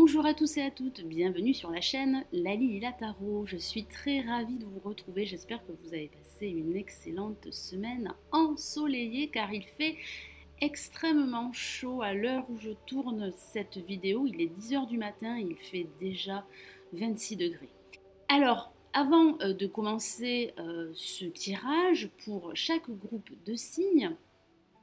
Bonjour à tous et à toutes, bienvenue sur la chaîne Lali Lila Tarot. Je suis très ravie de vous retrouver, j'espère que vous avez passé une excellente semaine ensoleillée car il fait extrêmement chaud à l'heure où je tourne cette vidéo. Il est 10 h du matin et il fait déjà 26 degrés. Alors, avant de commencer ce tirage pour chaque groupe de signes,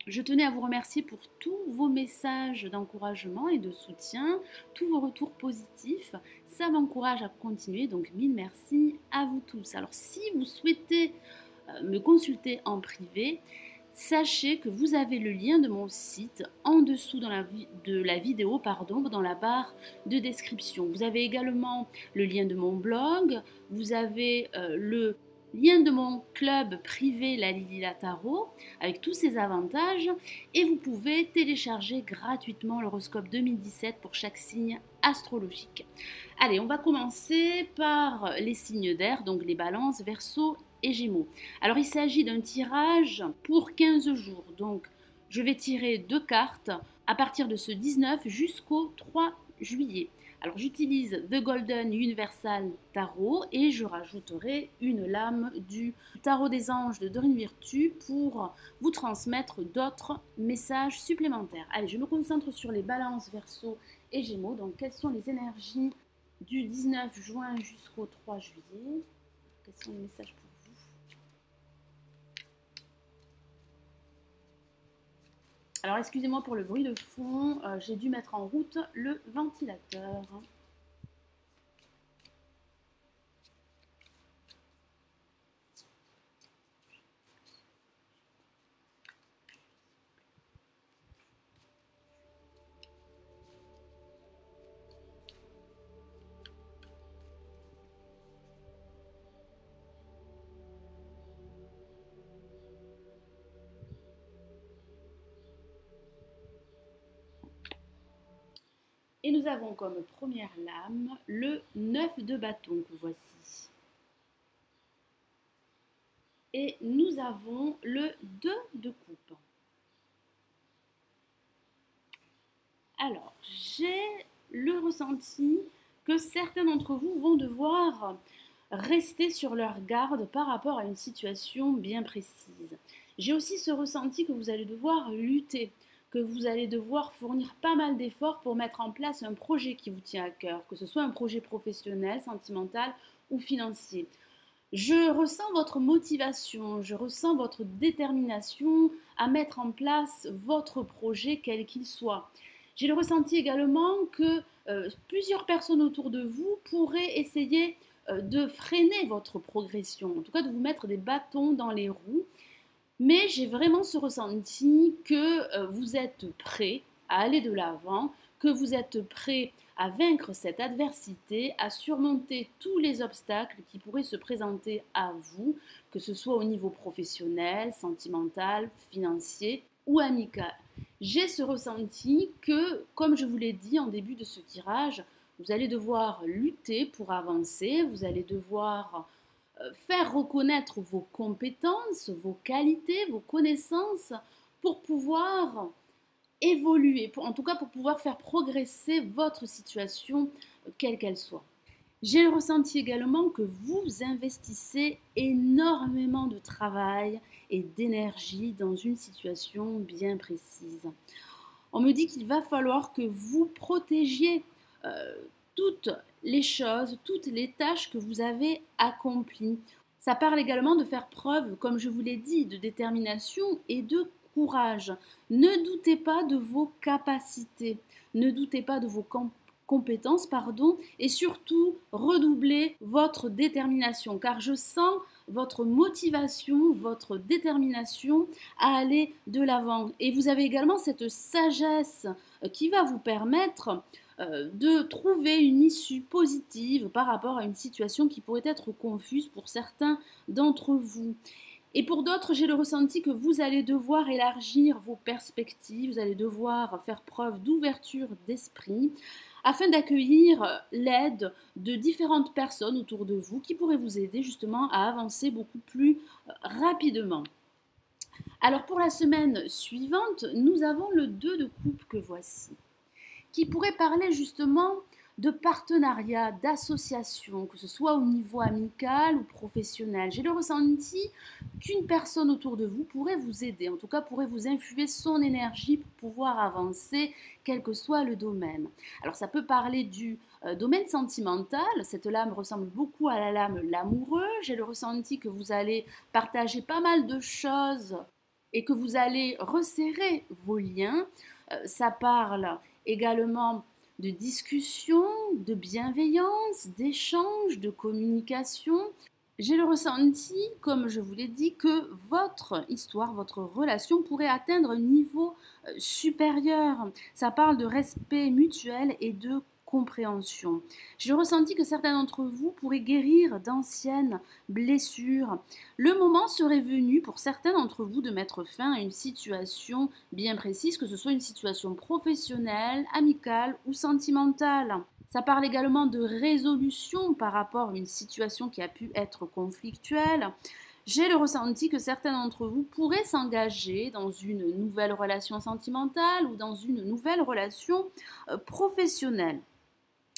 je tenais à vous remercier pour tous vos messages d'encouragement et de soutien, tous vos retours positifs. Ça m'encourage à continuer, donc mille merci à vous tous. Alors si vous souhaitez me consulter en privé, sachez que vous avez le lien de mon site en dessous de la vidéo, dans la barre de description. Vous avez également le lien de mon blog, vous avez le lien de mon club privé Lali Lila Tarot avec tous ses avantages et vous pouvez télécharger gratuitement l'horoscope 2017 pour chaque signe astrologique. Allez, on va commencer par les signes d'air, donc les balances, verseaux et gémeaux. Alors il s'agit d'un tirage pour 15 jours, donc je vais tirer 2 cartes à partir de ce 19 jusqu'au 3 juillet. Alors j'utilise The Golden Universal Tarot et je rajouterai une lame du Tarot des Anges de Dorine Virtue pour vous transmettre d'autres messages supplémentaires. Allez, je me concentre sur les balances, verseaux et gémeaux. Donc quelles sont les énergies du 19 juin jusqu'au 3 juillet? Quels sont les messages pour vous? Alors excusez-moi pour le bruit de fond, j'ai dû mettre en route le ventilateur. Et nous avons comme première lame le 9 de bâton que voici. Et nous avons le 2 de coupe. Alors, j'ai le ressenti que certains d'entre vous vont devoir rester sur leur garde par rapport à une situation bien précise. J'ai aussi ce ressenti que vous allez devoir lutter, que vous allez devoir fournir pas mal d'efforts pour mettre en place un projet qui vous tient à cœur, que ce soit un projet professionnel, sentimental ou financier. Je ressens votre motivation, je ressens votre détermination à mettre en place votre projet quel qu'il soit. J'ai le ressenti également que plusieurs personnes autour de vous pourraient essayer de freiner votre progression, en tout cas de vous mettre des bâtons dans les roues. Mais j'ai vraiment ce ressenti que vous êtes prêt à aller de l'avant, que vous êtes prêt à vaincre cette adversité, à surmonter tous les obstacles qui pourraient se présenter à vous, que ce soit au niveau professionnel, sentimental, financier ou amical. J'ai ce ressenti que, comme je vous l'ai dit en début de ce tirage, vous allez devoir lutter pour avancer, vous allez devoir faire reconnaître vos compétences, vos qualités, vos connaissances pour pouvoir évoluer, en tout cas pour pouvoir faire progresser votre situation quelle qu'elle soit. J'ai le ressenti également que vous investissez énormément de travail et d'énergie dans une situation bien précise. On me dit qu'il va falloir que vous protégiez toutes les choses, toutes les tâches que vous avez accomplies. Ça parle également de faire preuve, comme je vous l'ai dit, de détermination et de courage. Ne doutez pas de vos capacités, ne doutez pas de vos compétences, et surtout redoublez votre détermination, car je sens votre motivation, votre détermination à aller de l'avant. Et vous avez également cette sagesse qui va vous permettre de trouver une issue positive par rapport à une situation qui pourrait être confuse pour certains d'entre vous. Et pour d'autres, j'ai le ressenti que vous allez devoir élargir vos perspectives, vous allez devoir faire preuve d'ouverture d'esprit afin d'accueillir l'aide de différentes personnes autour de vous qui pourraient vous aider justement à avancer beaucoup plus rapidement. Alors pour la semaine suivante, nous avons le 2 de coupe que voici, qui pourrait parler justement de partenariat, d'association, que ce soit au niveau amical ou professionnel. J'ai le ressenti qu'une personne autour de vous pourrait vous aider, en tout cas pourrait vous infuser son énergie pour pouvoir avancer, quel que soit le domaine. Alors ça peut parler du domaine sentimental, cette lame ressemble beaucoup à la lame l'amoureux. J'ai le ressenti que vous allez partager pas mal de choses et que vous allez resserrer vos liens. Ça parle également de discussion, de bienveillance, d'échange, de communication. J'ai le ressenti, comme je vous l'ai dit, que votre histoire, votre relation pourrait atteindre un niveau supérieur. Ça parle de respect mutuel et de compréhension. J'ai ressenti que certains d'entre vous pourraient guérir d'anciennes blessures. Le moment serait venu pour certains d'entre vous de mettre fin à une situation bien précise, que ce soit une situation professionnelle, amicale ou sentimentale. Ça parle également de résolution par rapport à une situation qui a pu être conflictuelle. J'ai le ressenti que certains d'entre vous pourraient s'engager dans une nouvelle relation sentimentale ou dans une nouvelle relation professionnelle.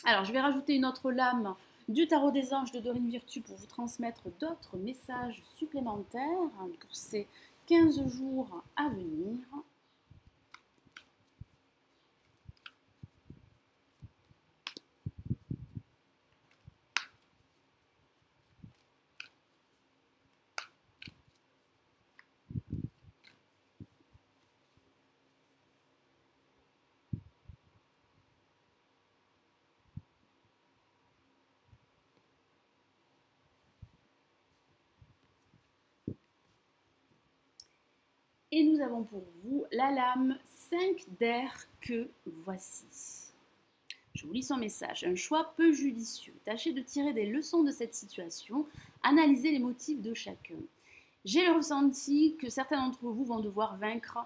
Alors, je vais rajouter une autre lame du tarot des anges de Dorine Virtue pour vous transmettre d'autres messages supplémentaires pour ces 15 jours à venir. Et nous avons pour vous la lame 5 d'air que voici. Je vous lis son message. Un choix peu judicieux. Tâchez de tirer des leçons de cette situation. Analysez les motifs de chacun. J'ai le ressenti que certains d'entre vous vont devoir vaincre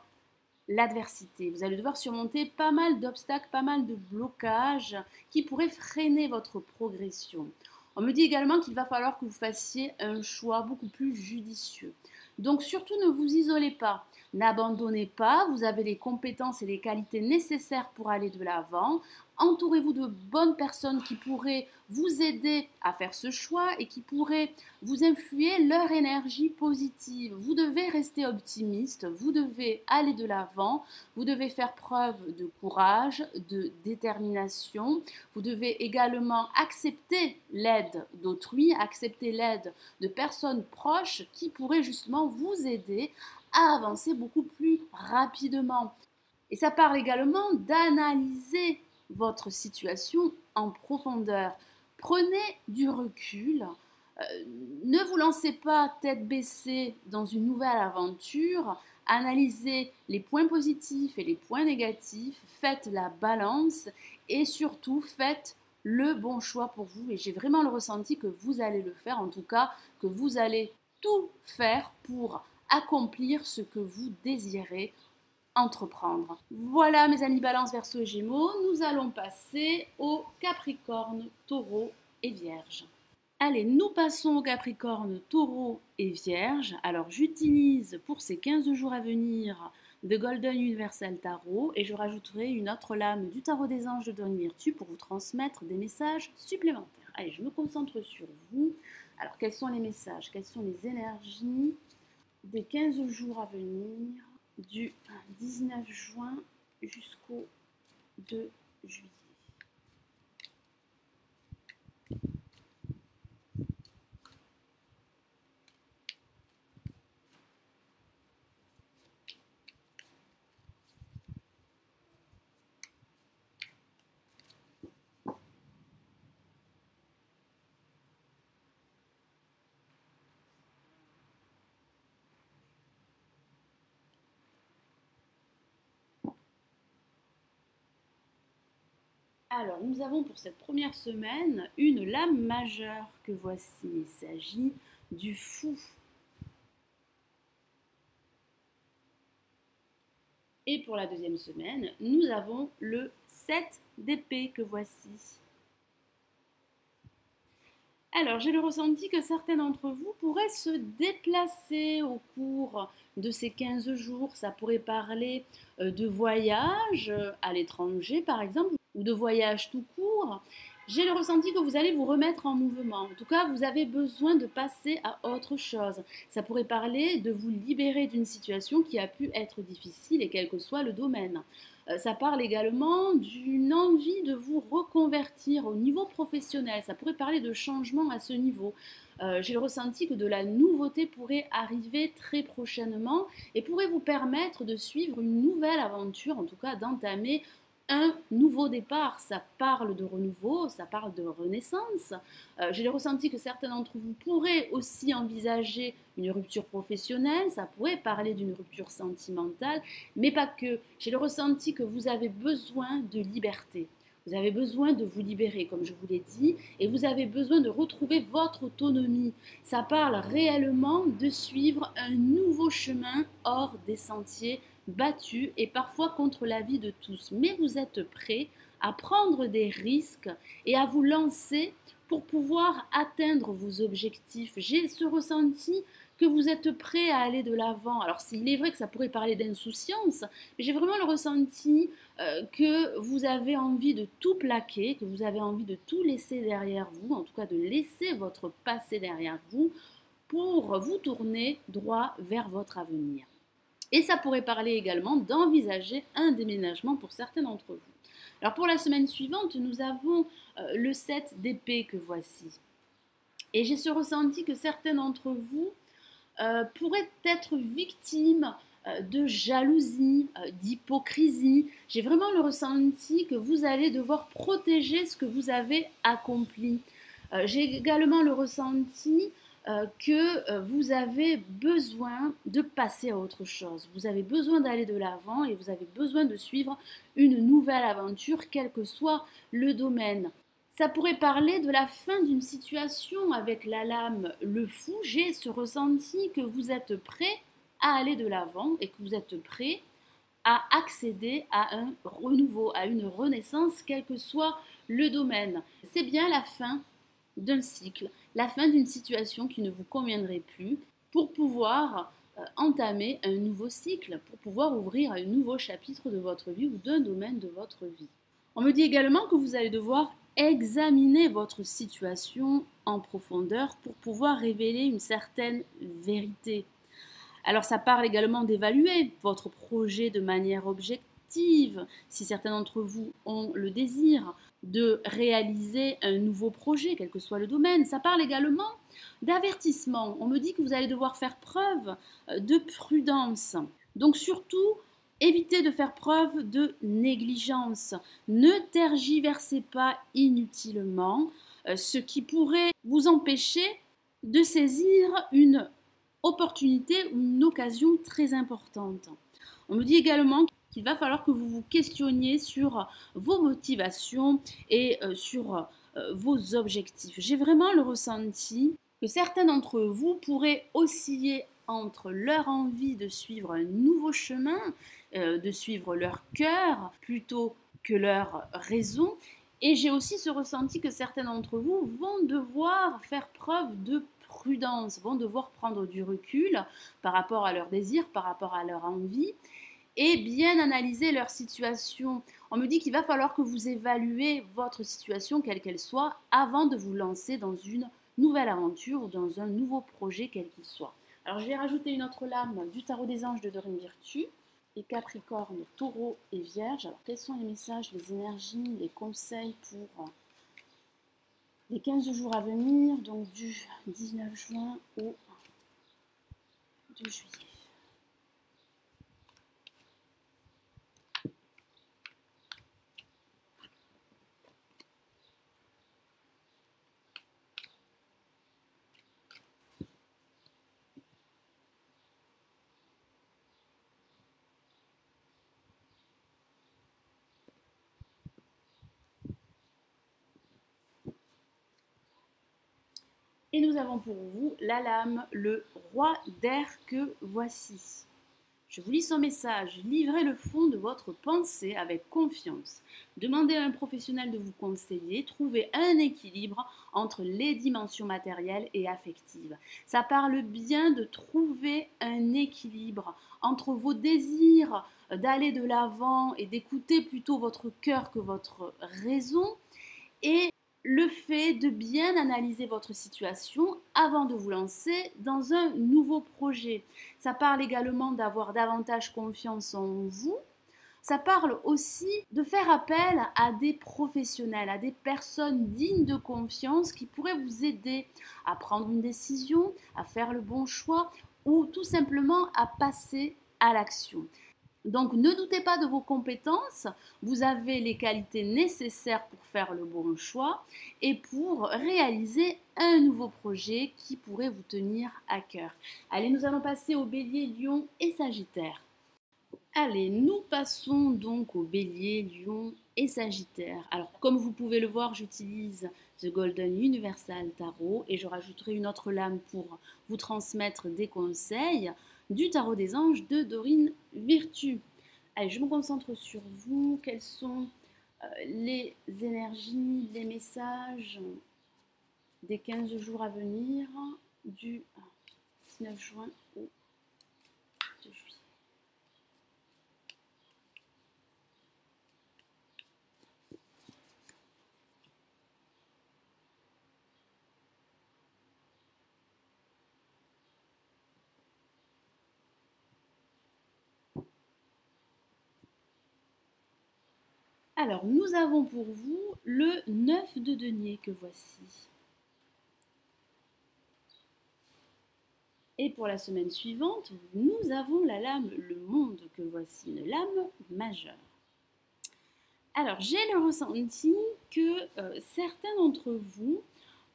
l'adversité. Vous allez devoir surmonter pas mal d'obstacles, pas mal de blocages qui pourraient freiner votre progression. On me dit également qu'il va falloir que vous fassiez un choix beaucoup plus judicieux. Donc surtout ne vous isolez pas, n'abandonnez pas, vous avez les compétences et les qualités nécessaires pour aller de l'avant. Entourez-vous de bonnes personnes qui pourraient vous aider à faire ce choix et qui pourraient vous influer leur énergie positive. Vous devez rester optimiste, vous devez aller de l'avant, vous devez faire preuve de courage, de détermination. Vous devez également accepter l'aide d'autrui, accepter l'aide de personnes proches qui pourraient justement vous aider à avancer beaucoup plus rapidement. Et ça parle également d'analyser votre situation en profondeur. Prenez du recul. Ne vous lancez pas tête baissée dans une nouvelle aventure. Analysez les points positifs et les points négatifs. Faites la balance et surtout faites le bon choix pour vous. Et j'ai vraiment le ressenti que vous allez le faire, en tout cas que vous allez tout faire pour accomplir ce que vous désirez entreprendre. Voilà mes amis Balance, Verseau et Gémeaux, nous allons passer au Capricorne, Taureau et Vierge. Allez, nous passons au Capricorne, Taureau et Vierge. Alors j'utilise pour ces 15 jours à venir The Golden Universal Tarot et je rajouterai une autre lame du Tarot des Anges de Dorine Virtue pour vous transmettre des messages supplémentaires. Allez, je me concentre sur vous. Alors quels sont les messages? Quelles sont les énergies des 15 jours à venir du 19 juin jusqu'au 2 juillet. Alors, nous avons pour cette première semaine une lame majeure que voici. Il s'agit du fou. Et pour la deuxième semaine, nous avons le 7 d'épée que voici. Alors, j'ai le ressenti que certains d'entre vous pourraient se déplacer au cours de ces 15 jours. Ça pourrait parler de voyage à l'étranger, par exemple. ou de voyage tout court, j'ai le ressenti que vous allez vous remettre en mouvement. En tout cas, vous avez besoin de passer à autre chose. Ça pourrait parler de vous libérer d'une situation qui a pu être difficile et quel que soit le domaine. Ça parle également d'une envie de vous reconvertir au niveau professionnel. Ça pourrait parler de changement à ce niveau. J'ai le ressenti que de la nouveauté pourrait arriver très prochainement et pourrait vous permettre de suivre une nouvelle aventure, en tout cas d'entamer un nouveau départ. Ça parle de renouveau, ça parle de renaissance. J'ai le ressenti que certains d'entre vous pourraient aussi envisager une rupture professionnelle, ça pourrait parler d'une rupture sentimentale, mais pas que. J'ai le ressenti que vous avez besoin de liberté. Vous avez besoin de vous libérer, comme je vous l'ai dit, et vous avez besoin de retrouver votre autonomie. Ça parle réellement de suivre un nouveau chemin hors des sentiers battus et parfois contre l'avis de tous. Mais vous êtes prêt à prendre des risques et à vous lancer pour pouvoir atteindre vos objectifs. J'ai ce ressenti que vous êtes prêt à aller de l'avant. Alors, il est vrai que ça pourrait parler d'insouciance, mais j'ai vraiment le ressenti que vous avez envie de tout plaquer, que vous avez envie de tout laisser derrière vous, en tout cas de laisser votre passé derrière vous pour vous tourner droit vers votre avenir. Et ça pourrait parler également d'envisager un déménagement pour certains d'entre vous. Alors pour la semaine suivante, nous avons le 7 d'épée que voici. Et j'ai ce ressenti que certains d'entre vous pourraient être victimes de jalousie, d'hypocrisie. J'ai vraiment le ressenti que vous allez devoir protéger ce que vous avez accompli. J'ai également le ressenti que vous avez besoin de passer à autre chose. Vous avez besoin d'aller de l'avant et vous avez besoin de suivre une nouvelle aventure, quel que soit le domaine. Ça pourrait parler de la fin d'une situation avec la lame le fou. J'ai ce ressenti que vous êtes prêt à aller de l'avant et que vous êtes prêt à accéder à un renouveau, à une renaissance, quel que soit le domaine. C'est bien la fin d'un cycle, la fin d'une situation qui ne vous conviendrait plus pour pouvoir entamer un nouveau cycle, pour pouvoir ouvrir un nouveau chapitre de votre vie ou d'un domaine de votre vie. On me dit également que vous allez devoir examiner votre situation en profondeur pour pouvoir révéler une certaine vérité. Alors ça parle également d'évaluer votre projet de manière objective, si certains d'entre vous ont le désir de réaliser un nouveau projet, quel que soit le domaine. Ça parle également d'avertissement. On me dit que vous allez devoir faire preuve de prudence. Donc surtout, évitez de faire preuve de négligence. Ne tergiversez pas inutilement, ce qui pourrait vous empêcher de saisir une opportunité ou une occasion très importante. On me dit également qu'il va falloir que vous vous questionniez sur vos motivations et sur vos objectifs. J'ai vraiment le ressenti que certains d'entre vous pourraient osciller entre leur envie de suivre un nouveau chemin, de suivre leur cœur plutôt que leur raison. Et j'ai aussi ce ressenti que certains d'entre vous vont devoir faire preuve de prudence, vont devoir prendre du recul par rapport à leurs désirs, par rapport à leur envie et bien analyser leur situation. On me dit qu'il va falloir que vous évaluez votre situation, quelle qu'elle soit, avant de vous lancer dans une nouvelle aventure ou dans un nouveau projet, quel qu'il soit. Alors je vais rajouter une autre lame du tarot des anges de Dorine Virtue. Et Capricorne, Taureau et Vierge. Alors quels sont les messages, les énergies, les conseils pour les 15 jours à venir, donc du 19 juin au 2 juillet. Et nous avons pour vous la lame, le roi d'air que voici. Je vous lis son message. Livrez le fond de votre pensée avec confiance. Demandez à un professionnel de vous conseiller. Trouvez un équilibre entre les dimensions matérielles et affectives. Ça parle bien de trouver un équilibre entre vos désirs d'aller de l'avant et d'écouter plutôt votre cœur que votre raison et le fait de bien analyser votre situation avant de vous lancer dans un nouveau projet. Ça parle également d'avoir davantage confiance en vous. Ça parle aussi de faire appel à des professionnels, à des personnes dignes de confiance qui pourraient vous aider à prendre une décision, à faire le bon choix ou tout simplement à passer à l'action. Donc ne doutez pas de vos compétences, vous avez les qualités nécessaires pour faire le bon choix et pour réaliser un nouveau projet qui pourrait vous tenir à cœur. Allez, nous allons passer au Bélier, Lion et Sagittaire. Allez, nous passons donc au Bélier, Lion et Sagittaire. Alors, comme vous pouvez le voir, j'utilise The Golden Universal Tarot et je rajouterai une autre lame pour vous transmettre des conseils du Tarot des Anges de Dorine Virtue. Allez, je me concentre sur vous. Quelles sont les énergies, les messages des 15 jours à venir du 19 juin au 2 juillet? Alors, nous avons pour vous le 9 de denier que voici. Et pour la semaine suivante, nous avons la lame le monde que voici, une lame majeure. Alors, j'ai le ressenti que certains d'entre vous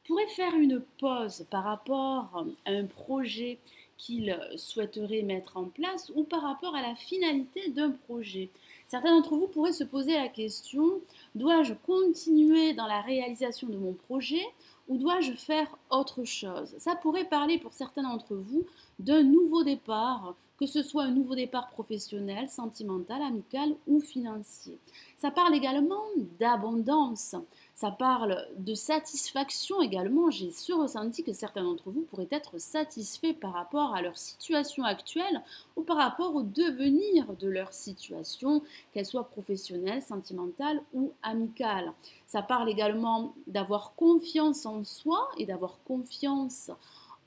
pourraient faire une pause par rapport à un projet qu'ils souhaiteraient mettre en place ou par rapport à la finalité d'un projet. Certains d'entre vous pourraient se poser la question, dois-je continuer dans la réalisation de mon projet ou dois-je faire autre chose? Ça pourrait parler pour certains d'entre vous d'un nouveau départ, que ce soit un nouveau départ professionnel, sentimental, amical ou financier. Ça parle également d'abondance, ça parle de satisfaction également. J'ai ce ressenti que certains d'entre vous pourraient être satisfaits par rapport à leur situation actuelle ou par rapport au devenir de leur situation, qu'elle soit professionnelle, sentimentale ou amicale. Ça parle également d'avoir confiance en soi et d'avoir confiance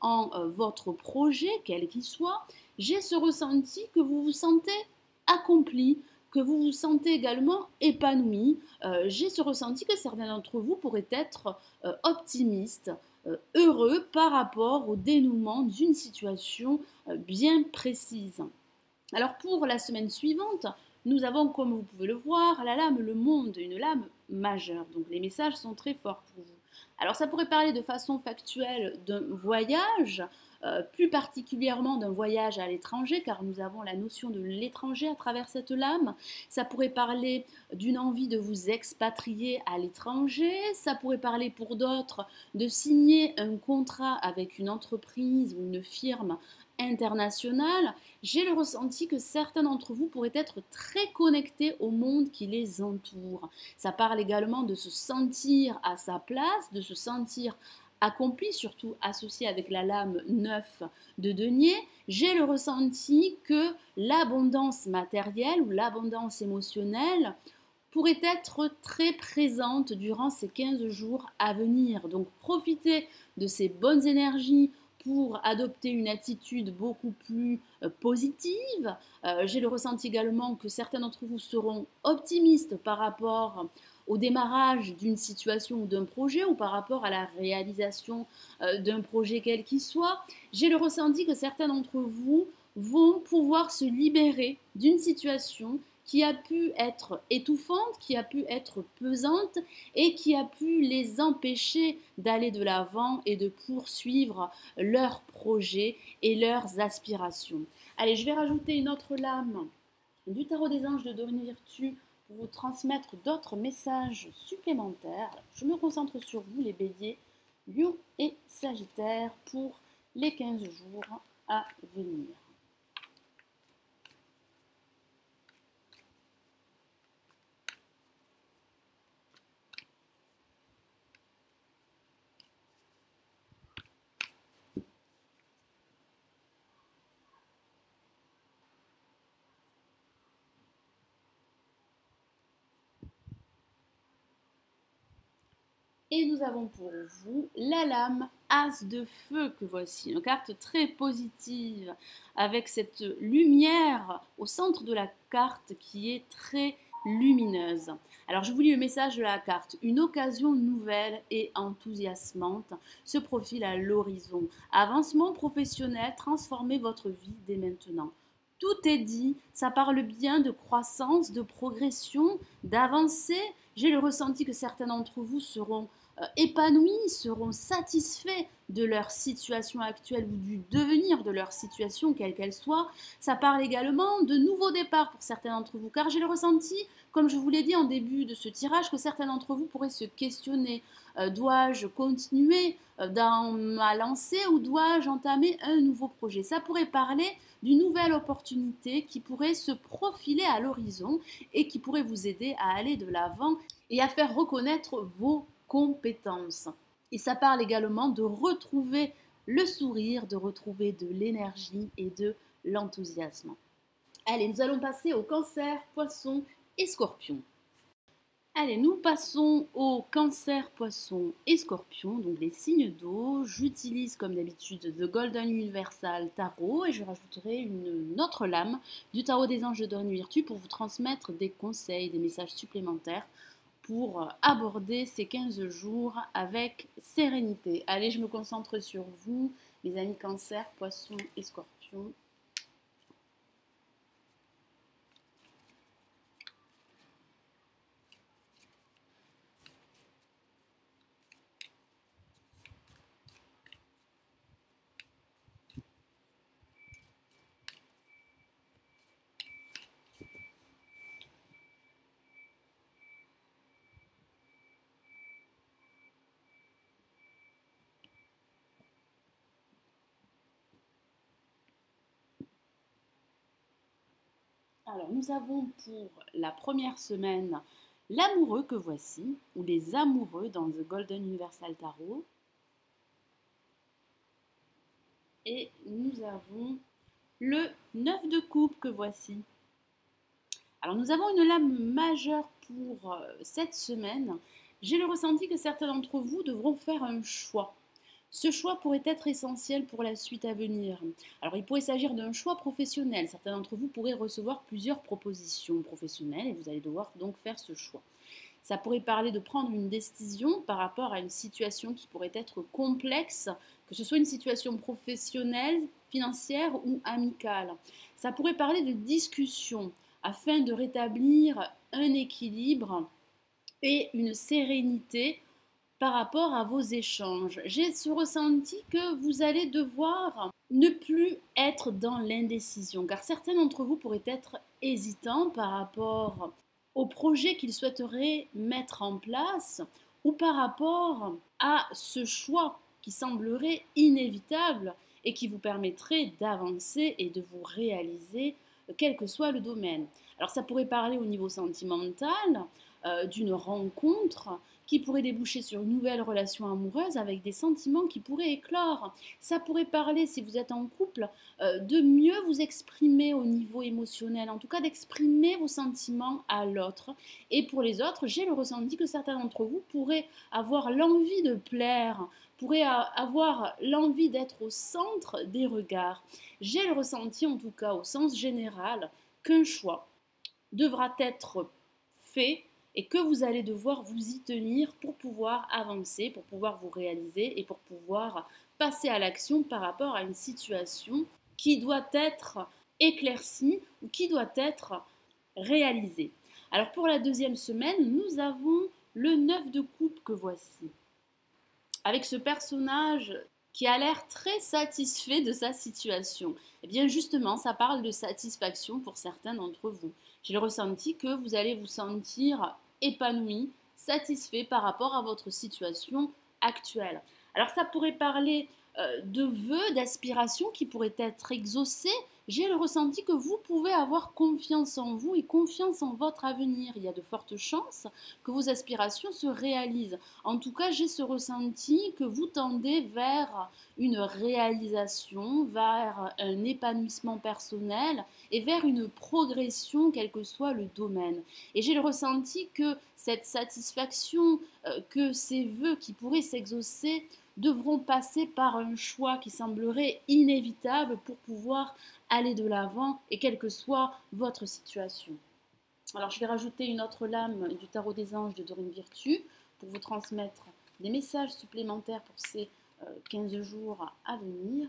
en votre projet, quel qu'il soit. J'ai ce ressenti que vous vous sentez accompli, que vous vous sentez également épanoui. J'ai ce ressenti que certains d'entre vous pourraient être optimistes, heureux par rapport au dénouement d'une situation bien précise. Alors pour la semaine suivante, nous avons, comme vous pouvez le voir, la lame le monde, une lame majeure. Donc les messages sont très forts pour vous. Alors ça pourrait parler de façon factuelle d'un voyage, plus particulièrement d'un voyage à l'étranger, car nous avons la notion de l'étranger à travers cette lame. Ça pourrait parler d'une envie de vous expatrier à l'étranger. Ça pourrait parler pour d'autres de signer un contrat avec une entreprise ou une firme internationale. J'ai le ressenti que certains d'entre vous pourraient être très connectés au monde qui les entoure. Ça parle également de se sentir à sa place, de se sentir accompli, surtout associé avec la lame 9 de denier. J'ai le ressenti que l'abondance matérielle ou l'abondance émotionnelle pourrait être très présente durant ces 15 jours à venir. Donc profitez de ces bonnes énergies pour adopter une attitude beaucoup plus positive. J'ai le ressenti également que certains d'entre vous seront optimistes par rapport au démarrage d'une situation ou d'un projet ou par rapport à la réalisation d'un projet quel qu'il soit. J'ai le ressenti que certains d'entre vous vont pouvoir se libérer d'une situation qui a pu être étouffante, qui a pu être pesante et qui a pu les empêcher d'aller de l'avant et de poursuivre leurs projets et leurs aspirations. Allez, je vais rajouter une autre lame du Tarot des Anges de Dorine Virtue pour vous transmettre d'autres messages supplémentaires. Je me concentre sur vous, les béliers, lions et sagittaires, pour les 15 jours à venir. Et nous avons pour vous la lame As de feu que voici, une carte très positive avec cette lumière au centre de la carte qui est très lumineuse. Alors je vous lis le message de la carte. Une occasion nouvelle et enthousiasmante se profile à l'horizon. Avancement professionnel, transformez votre vie dès maintenant. Tout est dit, ça parle bien de croissance, de progression, d'avancée. J'ai le ressenti que certains d'entre vous seront épanouis, seront satisfaits de leur situation actuelle ou du devenir de leur situation, quelle qu'elle soit. Ça parle également de nouveaux départs pour certains d'entre vous, car j'ai le ressenti, comme je vous l'ai dit en début de ce tirage, que certains d'entre vous pourraient se questionner. Dois-je continuer dans ma lancée ou dois-je entamer un nouveau projet? Ça pourrait parler d'une nouvelle opportunité qui pourrait se profiler à l'horizon et qui pourrait vous aider à aller de l'avant et à faire reconnaître vos compétences. Et ça parle également de retrouver le sourire, de retrouver de l'énergie et de l'enthousiasme. Allez, nous allons passer au Cancer, Poisson et Scorpion. Allez, nous passons au Cancer, Poisson et Scorpion, donc les signes d'eau. J'utilise comme d'habitude The Golden Universal Tarot et je rajouterai une autre lame du Tarot des Anges de Dorine Virtue pour vous transmettre des conseils, des messages supplémentaires pour aborder ces 15 jours avec sérénité. Allez, je me concentre sur vous, mes amis Cancer, Poisson et Scorpion. Alors, nous avons pour la première semaine l'amoureux que voici, ou les amoureux dans The Golden Universal Tarot. Et nous avons le 9 de coupe que voici. Alors, nous avons une lame majeure pour cette semaine. J'ai le ressenti que certains d'entre vous devront faire un choix. Ce choix pourrait être essentiel pour la suite à venir. Alors, il pourrait s'agir d'un choix professionnel. Certains d'entre vous pourraient recevoir plusieurs propositions professionnelles et vous allez devoir donc faire ce choix. Ça pourrait parler de prendre une décision par rapport à une situation qui pourrait être complexe, que ce soit une situation professionnelle, financière ou amicale. Ça pourrait parler de discussion afin de rétablir un équilibre et une sérénité par rapport à vos échanges. J'ai ce ressenti que vous allez devoir ne plus être dans l'indécision, car certains d'entre vous pourraient être hésitants par rapport au projet qu'ils souhaiteraient mettre en place ou par rapport à ce choix qui semblerait inévitable et qui vous permettrait d'avancer et de vous réaliser quel que soit le domaine. Alors ça pourrait parler au niveau sentimental, d'une rencontre qui pourrait déboucher sur une nouvelle relation amoureuse avec des sentiments qui pourraient éclore. Ça pourrait parler, si vous êtes en couple, de mieux vous exprimer au niveau émotionnel, en tout cas d'exprimer vos sentiments à l'autre. Et pour les autres, j'ai le ressenti que certains d'entre vous pourraient avoir l'envie de plaire, pourraient avoir l'envie d'être au centre des regards. J'ai le ressenti, en tout cas au sens général, qu'un choix devra être fait et que vous allez devoir vous y tenir pour pouvoir avancer, pour pouvoir vous réaliser et pour pouvoir passer à l'action par rapport à une situation qui doit être éclaircie ou qui doit être réalisée. Alors pour la deuxième semaine, nous avons le 9 de coupe que voici. Avec ce personnage qui a l'air très satisfait de sa situation. Et bien justement, ça parle de satisfaction pour certains d'entre vous. J'ai le ressenti que vous allez vous sentir épanoui, satisfait par rapport à votre situation actuelle. Alors ça pourrait parler de vœux, d'aspirations qui pourraient être exaucés, J'ai le ressenti que vous pouvez avoir confiance en vous et confiance en votre avenir. Il y a de fortes chances que vos aspirations se réalisent. En tout cas, j'ai ce ressenti que vous tendez vers une réalisation, vers un épanouissement personnel et vers une progression, quel que soit le domaine. Et j'ai le ressenti que cette satisfaction, que ces vœux qui pourraient s'exaucer, devront passer par un choix qui semblerait inévitable pour pouvoir aller de l'avant et quelle que soit votre situation. Alors je vais rajouter une autre lame du tarot des anges de Dorine Virtue pour vous transmettre des messages supplémentaires pour ces 15 jours à venir.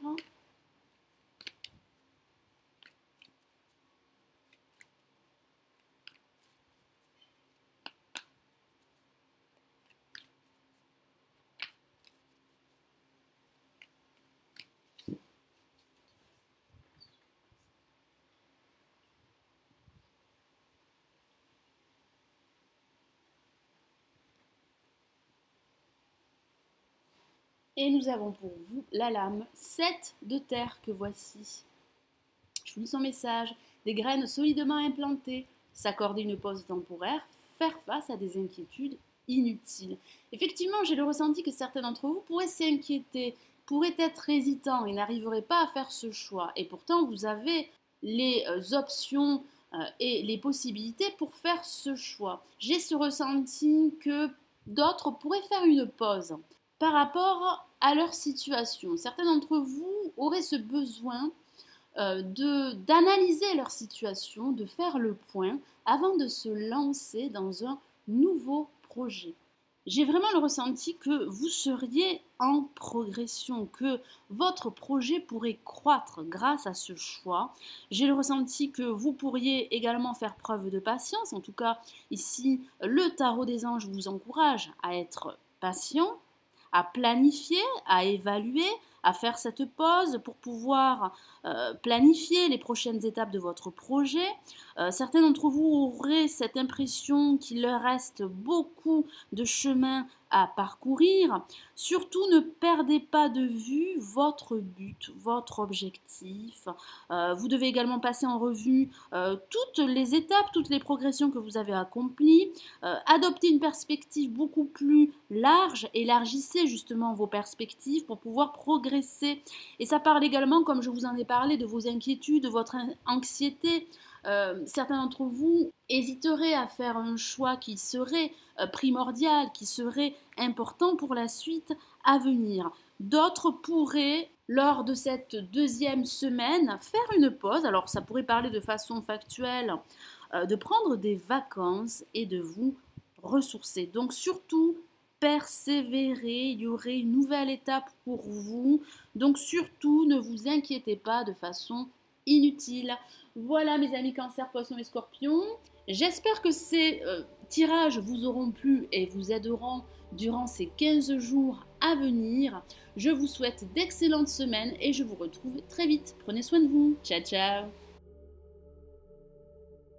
Et nous avons pour vous la lame 7 de terre que voici. Je vous lis son message. Des graines solidement implantées, s'accorder une pause temporaire, faire face à des inquiétudes inutiles. Effectivement, j'ai le ressenti que certains d'entre vous pourraient s'inquiéter, pourraient être hésitants et n'arriveraient pas à faire ce choix. Et pourtant, vous avez les options et les possibilités pour faire ce choix. J'ai ce ressenti que d'autres pourraient faire une pause par rapport à leur situation. Certains d'entre vous auraient ce besoin d'analyser leur situation, de faire le point avant de se lancer dans un nouveau projet. J'ai vraiment le ressenti que vous seriez en progression, que votre projet pourrait croître grâce à ce choix. J'ai le ressenti que vous pourriez également faire preuve de patience. En tout cas, ici, le tarot des anges vous encourage à être patient, à planifier, à évaluer, à faire cette pause pour pouvoir planifier les prochaines étapes de votre projet. Certains d'entre vous auraient cette impression qu'il leur reste beaucoup de chemin à parcourir. Surtout, ne perdez pas de vue votre but, votre objectif. Vous devez également passer en revue toutes les étapes, toutes les progressions que vous avez accomplies. Adoptez une perspective beaucoup plus large, élargissez justement vos perspectives pour pouvoir progresser. Et ça parle également, comme je vous en ai parlé, de vos inquiétudes, de votre anxiété. Certains d'entre vous hésiteraient à faire un choix qui serait primordial, qui serait important pour la suite à venir. D'autres pourraient, lors de cette deuxième semaine, faire une pause. Alors ça pourrait parler de façon factuelle, de prendre des vacances et de vous ressourcer. Donc surtout, persévérer, il y aurait une nouvelle étape pour vous. Donc surtout, ne vous inquiétez pas de façon inutile. Voilà mes amis Cancer, Poissons et Scorpions. J'espère que ces tirages vous auront plu et vous aideront durant ces 15 jours à venir. Je vous souhaite d'excellentes semaines et je vous retrouve très vite. Prenez soin de vous. Ciao, ciao.